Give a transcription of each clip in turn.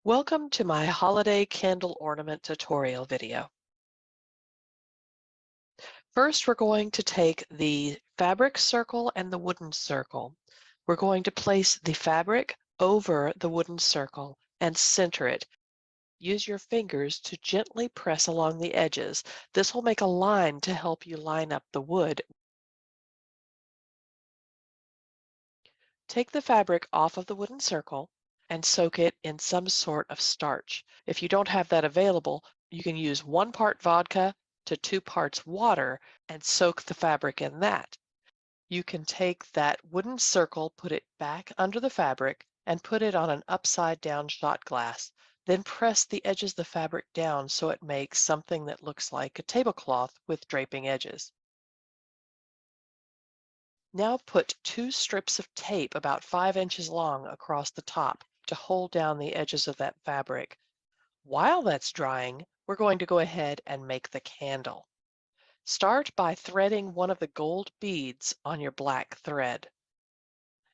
Welcome to my holiday candle ornament tutorial video. First, we're going to take the fabric circle and the wooden circle. We're going to place the fabric over the wooden circle and center it. Use your fingers to gently press along the edges. This will make a line to help you line up the wood. Take the fabric off of the wooden circle and soak it in some sort of starch. If you don't have that available, you can use 1 part vodka to 2 parts water and soak the fabric in that. You can take that wooden circle, put it back under the fabric, and put it on an upside down shot glass. Then press the edges of the fabric down so it makes something that looks like a tablecloth with draping edges. Now put 2 strips of tape about 5 inches long across the top to hold down the edges of that fabric. While that's drying, we're going to go ahead and make the candle. Start by threading one of the gold beads on your black thread.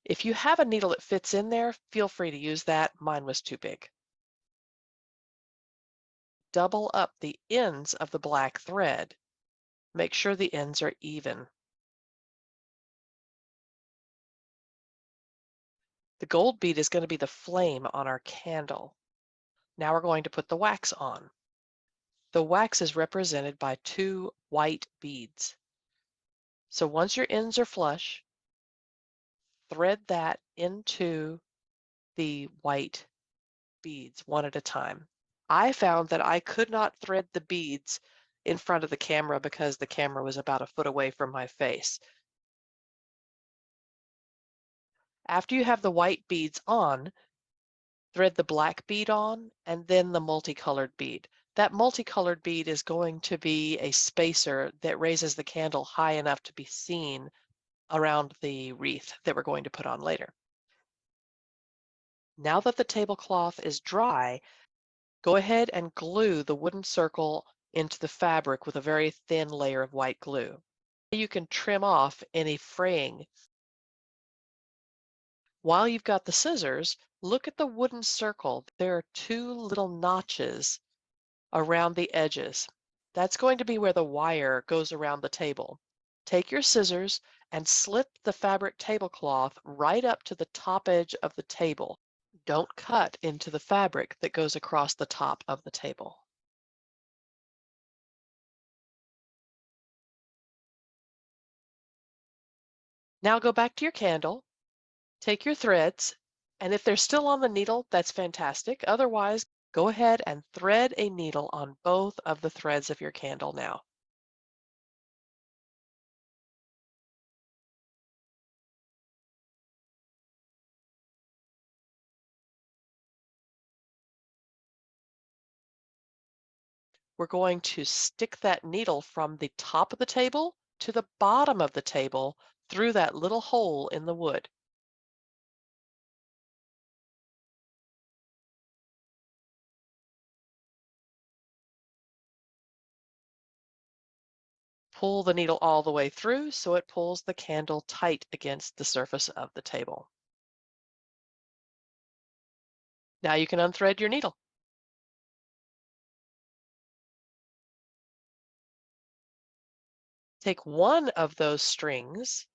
If you have a needle that fits in there, feel free to use that. Mine was too big. Double up the ends of the black thread. Make sure the ends are even. The gold bead is going to be the flame on our candle. Now we're going to put the wax on. The wax is represented by 2 white beads. So once your ends are flush, thread that into the white beads one at a time. I found that I could not thread the beads in front of the camera because the camera was about a foot away from my face. After you have the white beads on, thread the black bead on and then the multicolored bead. That multicolored bead is going to be a spacer that raises the candle high enough to be seen around the wreath that we're going to put on later. Now that the tablecloth is dry, go ahead and glue the wooden circle into the fabric with a very thin layer of white glue. You can trim off any fraying. While you've got the scissors, look at the wooden circle. There are 2 little notches around the edges. That's going to be where the wire goes around the table. Take your scissors and slit the fabric tablecloth right up to the top edge of the table. Don't cut into the fabric that goes across the top of the table. Now go back to your candle, take your threads, and if they're still on the needle, that's fantastic. Otherwise, go ahead and thread a needle on both of the threads of your candle now. We're going to stick that needle from the top of the table to the bottom of the table through that little hole in the wood. Pull the needle all the way through so it pulls the candle tight against the surface of the table. Now you can unthread your needle. Take one of those strings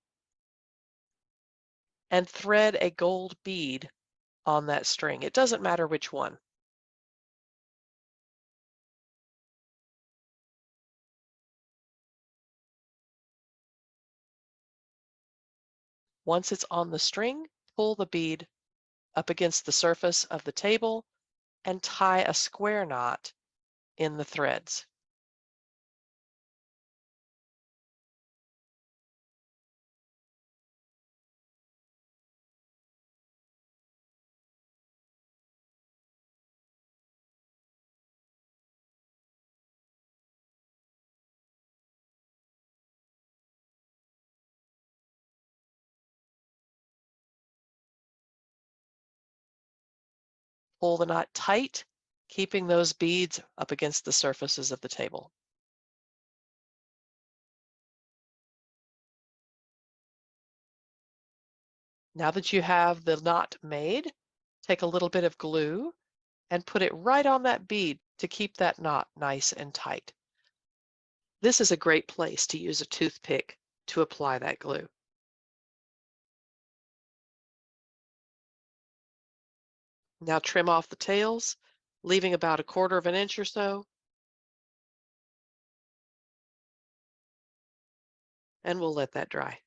and thread a gold bead on that string. It doesn't matter which one. Once it's on the string, pull the bead up against the surface of the table and tie a square knot in the threads. Pull the knot tight, keeping those beads up against the surfaces of the table. Now that you have the knot made, take a little bit of glue and put it right on that bead to keep that knot nice and tight. This is a great place to use a toothpick to apply that glue. Now trim off the tails, leaving about 1/4 of an inch or so, and we'll let that dry.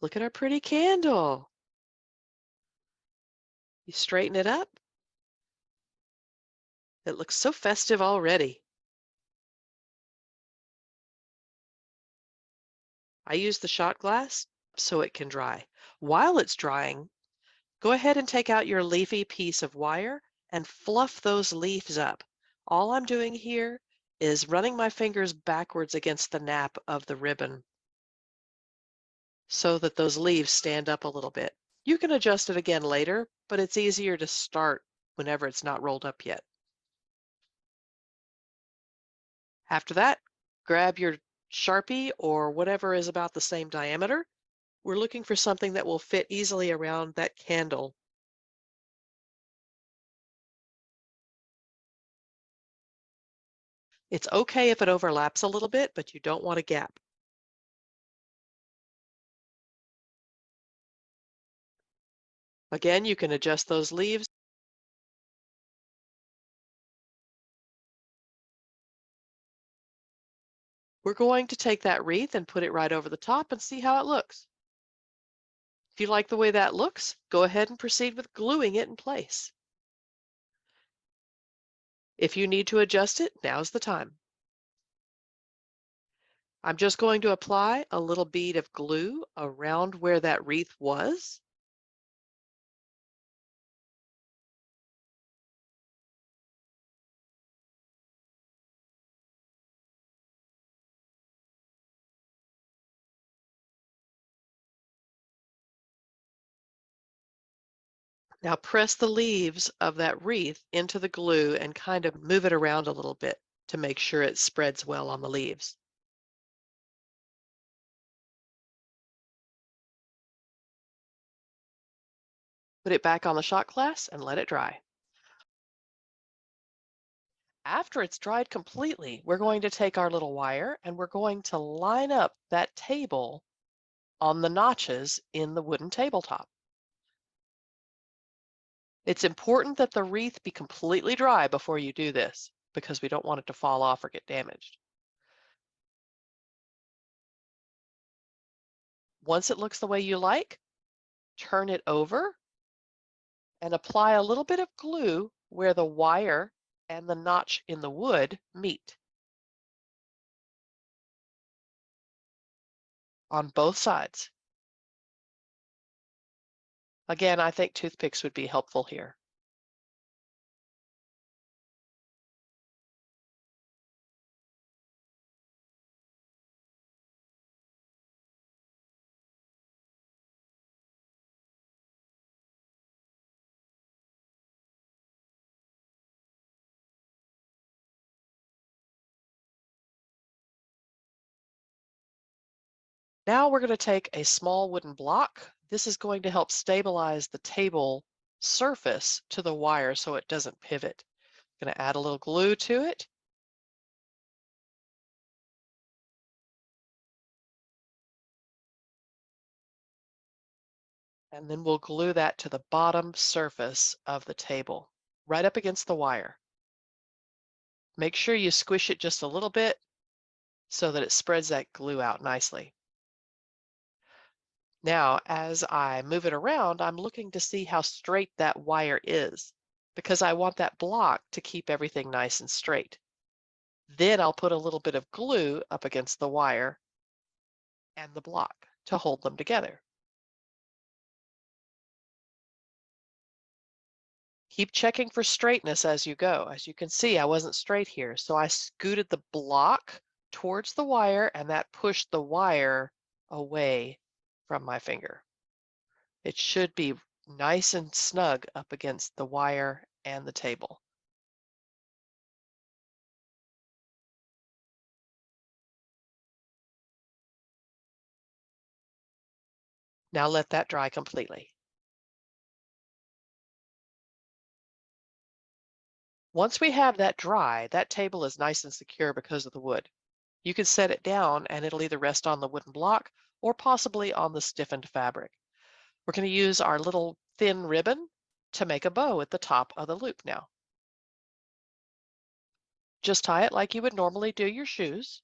Look at our pretty candle. You straighten it up. It looks so festive already. I use the shot glass so it can dry. While it's drying, go ahead and take out your leafy piece of wire and fluff those leaves up. All I'm doing here is running my fingers backwards against the nap of the ribbon so that those leaves stand up a little bit. You can adjust it again later, but it's easier to start whenever it's not rolled up yet. After that, grab your Sharpie or whatever is about the same diameter. We're looking for something that will fit easily around that candle. It's okay if it overlaps a little bit, but you don't want a gap. Again, you can adjust those leaves. We're going to take that wreath and put it right over the top and see how it looks. If you like the way that looks, go ahead and proceed with gluing it in place. If you need to adjust it, now's the time. I'm just going to apply a little bead of glue around where that wreath was. Now press the leaves of that wreath into the glue and kind of move it around a little bit to make sure it spreads well on the leaves. Put it back on the shot glass and let it dry. After it's dried completely, we're going to take our little wire and we're going to line up that table on the notches in the wooden tabletop. It's important that the wreath be completely dry before you do this because we don't want it to fall off or get damaged. Once it looks the way you like, turn it over and apply a little bit of glue where the wire and the notch in the wood meet on both sides. Again, I think toothpicks would be helpful here. Now we're going to take a small wooden block. This is going to help stabilize the table surface to the wire so it doesn't pivot. I'm going to add a little glue to it. And then we'll glue that to the bottom surface of the table, right up against the wire. Make sure you squish it just a little bit so that it spreads that glue out nicely. Now, as I move it around, I'm looking to see how straight that wire is because I want that block to keep everything nice and straight. Then I'll put a little bit of glue up against the wire and the block to hold them together. Keep checking for straightness as you go. As you can see, I wasn't straight here, so I scooted the block towards the wire and that pushed the wire away from my finger. It should be nice and snug up against the wire and the table. Now let that dry completely. Once we have that dry, that table is nice and secure because of the wood. You can set it down and it'll either rest on the wooden block or possibly on the stiffened fabric. We're going to use our little thin ribbon to make a bow at the top of the loop now. Just tie it like you would normally do your shoes.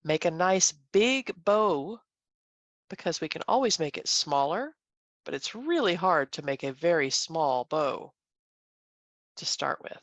Make a nice big bow because we can always make it smaller, but it's really hard to make a very small bow to start with.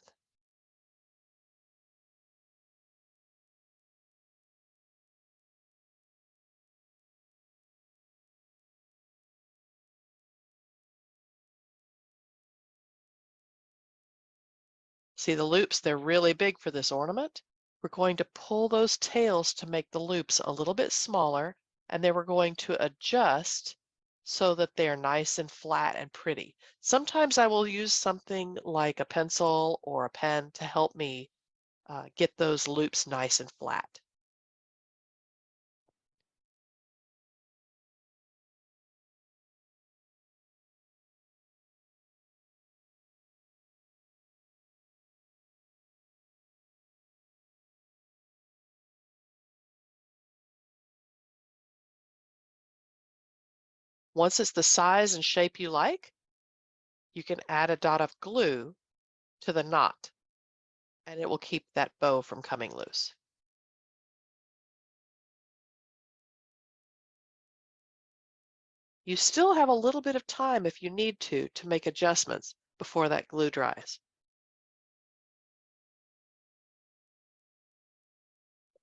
See the loops? They're really big for this ornament. We're going to pull those tails to make the loops a little bit smaller, and then we're going to adjust so that they're nice and flat and pretty. Sometimes I will use something like a pencil or a pen to help me get those loops nice and flat. Once it's the size and shape you like, you can add a dot of glue to the knot, and it will keep that bow from coming loose. You still have a little bit of time if you need to make adjustments before that glue dries.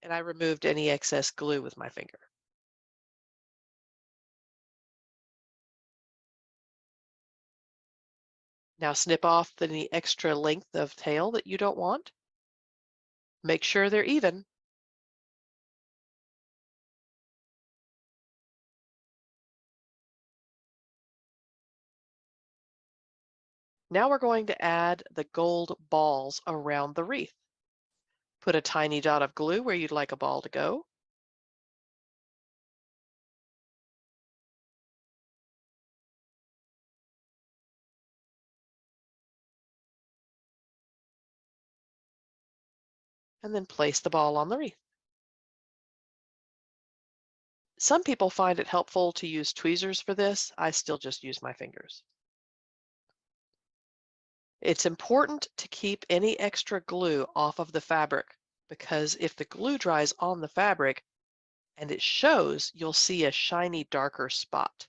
And I removed any excess glue with my finger. Now snip off any extra length of tail that you don't want. Make sure they're even. Now we're going to add the gold balls around the wreath. Put a tiny dot of glue where you'd like a ball to go. And then place the ball on the wreath. Some people find it helpful to use tweezers for this. I still just use my fingers. It's important to keep any extra glue off of the fabric because if the glue dries on the fabric and it shows, you'll see a shiny darker spot.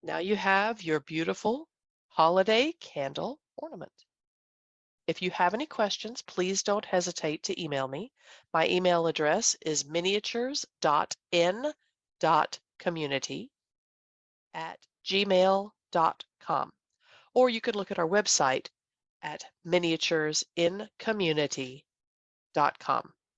Now you have your beautiful holiday candle ornament. If you have any questions, please don't hesitate to email me. My email address is miniatures.n.community@gmail.com. Or you could look at our website at miniaturesincommunity.com.